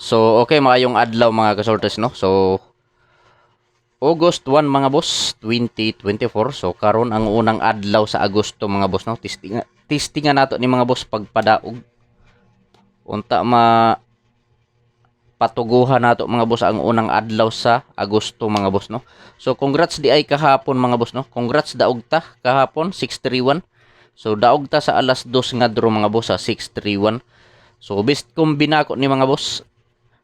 So okay, maayong adlaw mga kasortes no. So August 1 mga boss 2024. So karon ang unang adlaw sa Agosto mga boss no. Testingan nato ni mga boss pagpadaog. Unta patuguhan nato mga boss ang unang adlaw sa Agosto mga boss no. So congrats di ay kahapon mga boss no. Congrats daog ta kahapon 631. So daog ta sa alas 2 nga draw mga boss sa 631. So best combi na ako ni mga boss.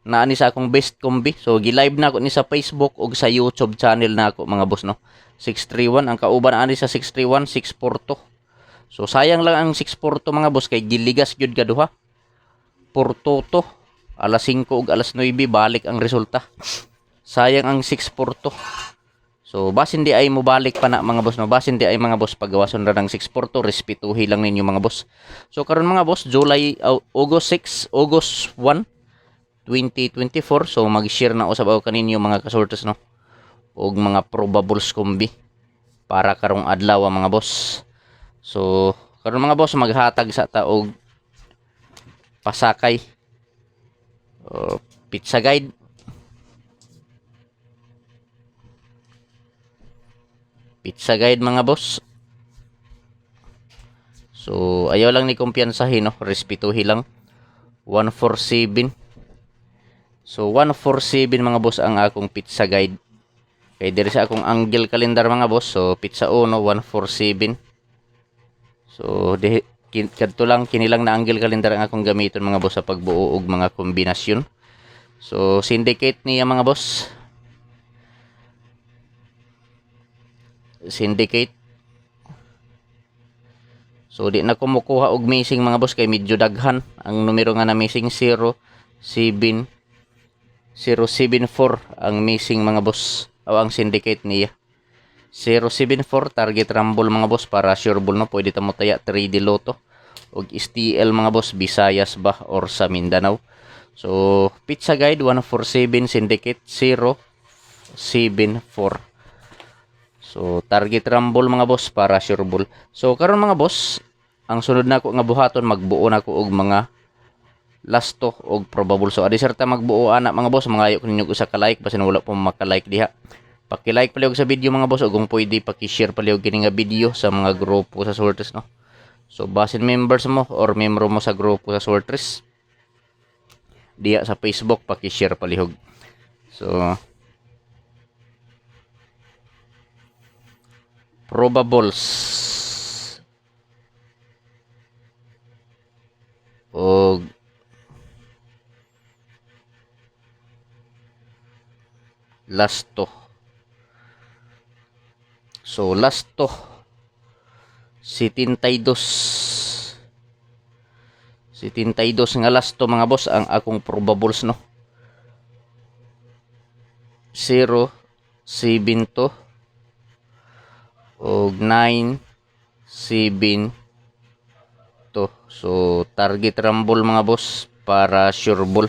Naani sa akong best combi. So gi-live na ako ni sa Facebook ug sa YouTube channel na ako mga boss no. 631 ang kauban ani sa 631 642. So sayang lang ang 642 mga boss kay giligas gyud kaduha. Portoto alas 5 ug alas 9 balik ang resulta. Sayang ang 642. So basin di ay mo balik pa na mga boss no. Basin di ay mga boss pagawason ra ng 642 respetuhi lang ninyo mga boss. So karon mga boss August 6 August 1 2024. So mag-share na usab ako kaninyo mga kasortes no og mga probables combi para karong adlaw mga boss. So karon mga boss maghatag sa ta og pasakay pizza guide. Pizza guide mga boss. So ayaw lang ni kumpiyansahin no, respetuhi lang. 147. So 147 mga boss ang akong pizza guide. Kay diri sa akong angle calendar mga boss. So pizza 1 147. So kadto lang kinilang na angle calendar ang akong gamiton mga boss sa pagbuo og mga kombinasyon. So syndicate niya mga boss. Syndicate. So di na ko mukuha og missing mga boss kay medyo daghan ang numero nga na missing 074 ang missing mga boss o ang syndicate niya. 074 target rumble mga boss para sure ball no, pwede ta mo taya 3D Lotto og STL mga boss Visayas ba or sa Mindanao. So pizza guide 147 syndicate 074. So target rumble mga boss para sure ball. So karon mga boss ang sunod nako nga buhaton magbuo nako og mga lasto og probable. So adi serta magbuo ana mga boss, mangayo ko ninyo usa ka like basin wala pa maka-like diha. Paki-like pala sa video mga boss ug kung pwede paki-share pala kini nga video sa mga grupo sa Sortres no. So basin members mo or membro mo sa grupo sa Sortres diha sa Facebook paki-share palihog. So probables og lasto. So lasto 72 nga lasto mga boss ang akong probables no. 072 og 972. So target rumble mga boss para sure ball.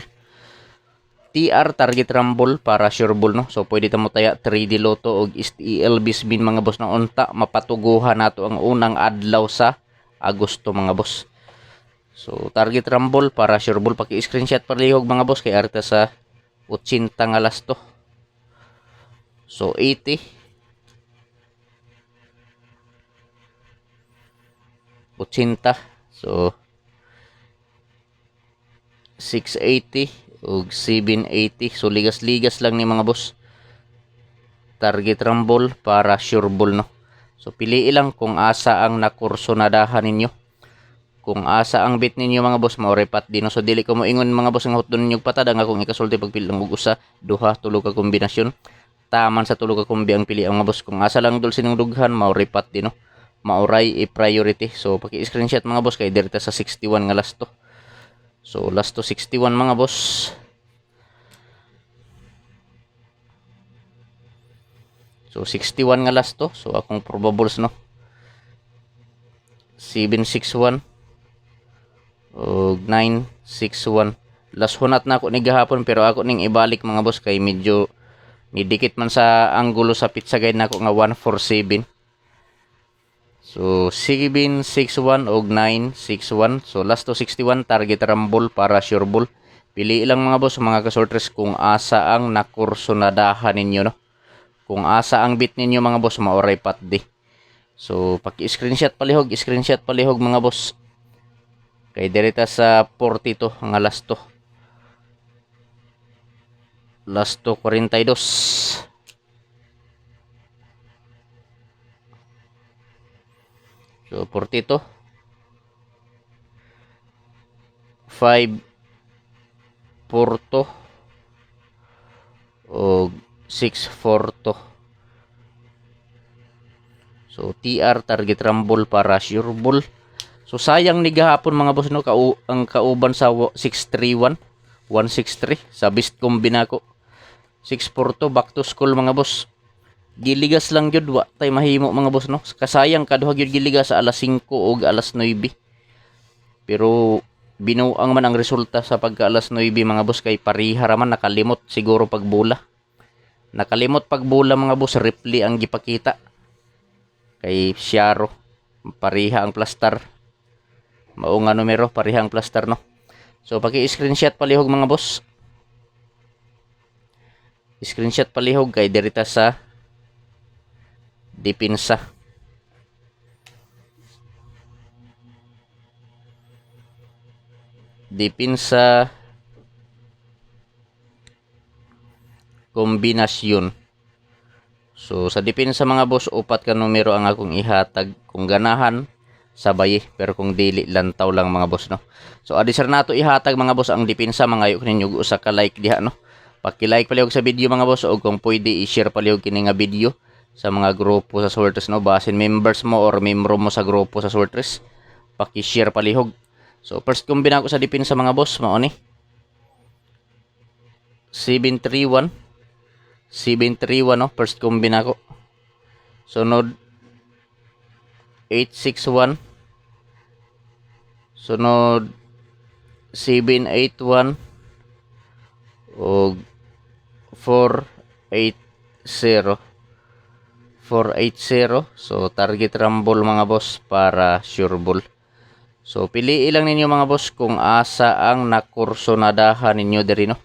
TR target rumble para sure ball no. So pwede ta mo taya 3D Lotto og STL bisbin mga boss na unta mapatuguhan nato ang unang adlaw sa Agosto mga boss. So target rumble para sure ball paki-screenshot palihog mga boss kay arta sa 80 nga lasto. So 80 80. So 680 ug 780. So ligas-ligas lang ni mga boss. Target rumble para sure ball no. So pili lang kung asa ang nakursonadahan ninyo. Kung asa ang bet ninyo mga boss mao repat din no. So dili ko mo ingon mga boss nga hutdon ninyo patada nga kung ikasulti pagpili lang og usa, duha, tulo ka kombinasyon. Taman sa tulo ka kombi ang pili ang mga boss. Kung asa lang dulsin ng dughan mao repat din no. Mauray i-priority. So paki-screenshot mga boss kay direta sa 61 nga lasto. So lasto 61 mga boss. So 61 nga lasto. So akong probables no. 761 o 961. Last hunat na ako ni gahapon pero ako ning ibalik mga boss kay medyo nidikit man sa anggulo sa pizza guide nako nga 147. So 761 og 961. So last to 61 target rumble para sure ball. Pili lang mga boss mga kasortres kung asa ang nakursunadahan ninyo, no. Kung asa ang bit ninyo mga boss, maoray patdi. So paki-screenshot palihog mga boss. Kay direta sa 40 to ang last to. Last to 42. So 42 5 4 o 6 4 to. So TR target rumble para sure ball. So sayang ni gahapon mga boss, no, ang kauban sa 631 163 sa best combine ko 642 back to school mga boss. Giligas lang gyud wa tay mahimo mga boss, no. Kasayang kaduha gyud giligas sa alas 5 o alas 9. Pero binuang man ang resulta sa pagka alas 9 mga boss, kay pariha raman nakalimot siguro pagbula. Nakalimot pagbula mga boss, Ripley ang gipakita. Kay Siaro pariha ang plaster. Mao nga numero pariha ang plaster, no. So paki-screenshot palihog mga boss. Screenshot palihog kay dirita sa depensa. Depensa kombinasyon. So sa depensa mga boss, upat ka numero ang akong ihatag kung ganahan sabay, pero kung dili lantaw lang mga boss, no. So adi sir nato ihatag mga boss ang depensa, mga ayo ninyo usa ka like diha, no. Paki-like palihog sa video mga boss, o kung pwede i-share palihog kini nga video sa mga grupo sa Swortres, no. Basin members mo or membro mo sa grupo sa Swortres, paki-share palihog. So first combine ko sa depensa mga boss, mao ni 731 no, first combine ko. Sunod 861, sunod 781 o 480. So target rumble mga boss para sure ball. So piliin lang ninyo mga boss kung asa ang nakursonadahan ninyo diri, no.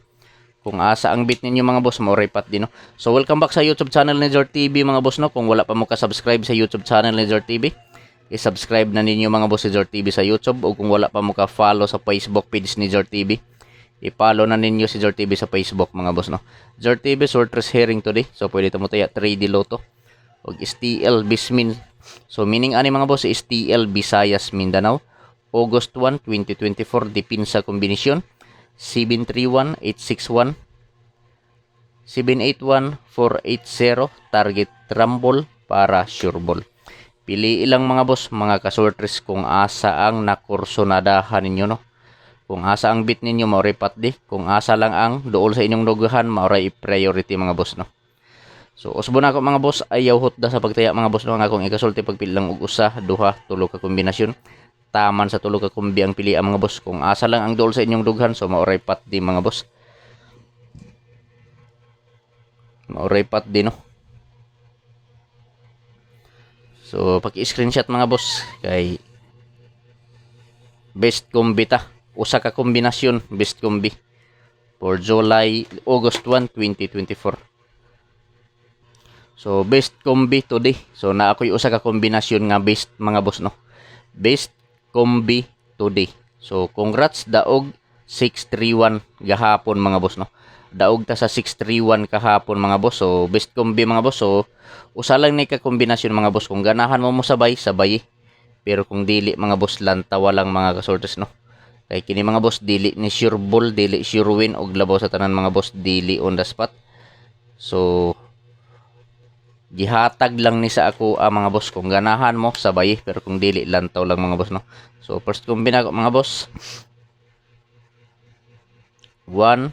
Kung asa ang bit ninyo mga boss, maoray pat din, no. So welcome back sa YouTube channel ni Zor TV mga boss, no. Kung wala pa mo ka-subscribe sa YouTube channel ni Zor TV, i-subscribe na ninyo mga boss si Zor TV sa YouTube, o kung wala pa mo ka-follow sa Facebook page ni Zor TV, i-follow na ninyo si Zor TV sa Facebook mga boss, no. Zor TV Swortres Hearing today. So pwede ta mo taya 3D Lotto og STL Bismin. So meaning ani mga boss, STL Visayas Mindanao August 1, 2024 depensa kombinasyon 731 861 781 480 target rumble para sure ball. Pili ilang mga boss mga kasortres kung asa ang nakursonadahan ninyo, no. Kung asa ang bit ninyo, maoray patdi. Kung asa lang ang duol sa inyong dugahan, maoray priority mga boss, no. So usbo na ako mga boss, ayaw hotda sa pagtaya mga boss, no. Nga akong ikasulti pagpili lang og usa, duha, tulo ka kombinasyon. Taman sa tulo ka kumbi ang pilian mga boss. Kung asa lang ang duol sa inyong dughan, so maoray patdi mga boss. Maoray patdi, no. So paki-screenshot mga boss kay best combi ta. Usa ka kombinasyon best combi for August 1, 2024. So best combi today. So na ako'y usa ka kombinasyon nga best mga boss, no. Best combi today. So congrats daog 631 gahapon mga boss, no. Daog ta sa 631 kahapon mga boss. So best combi mga boss. So usa lang ni ka kombinasyon mga boss. Kung ganahan mo sabay, pero kung dili mga boss, lantawa lang mga kasortes, no. Kay kini mga boss, dili ni sure ball, dili sure win, og labaw sa tanan mga boss, dili on the spot. So gihatag lang ni sa ako mga boss. Kung ganahan mo sabay, pero kung dili lantaw lang mga boss, no. So first combine ako mga boss 1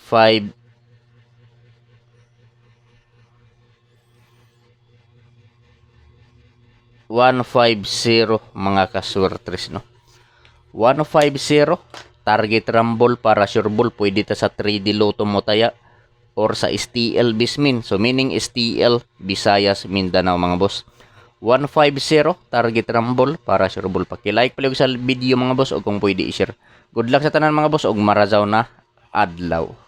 5 150 mga kaswertres, no. 150 target rumble para sure ball. Pwede ta sa 3D Lotto mo taya or sa STL Bismin. So meaning STL Visayas Mindanao mga boss. 150 target rumble para sure ball. Paki-like pala sa video mga boss o kung pwede i-share. Good luck sa tanan mga boss og marazaw na adlaw.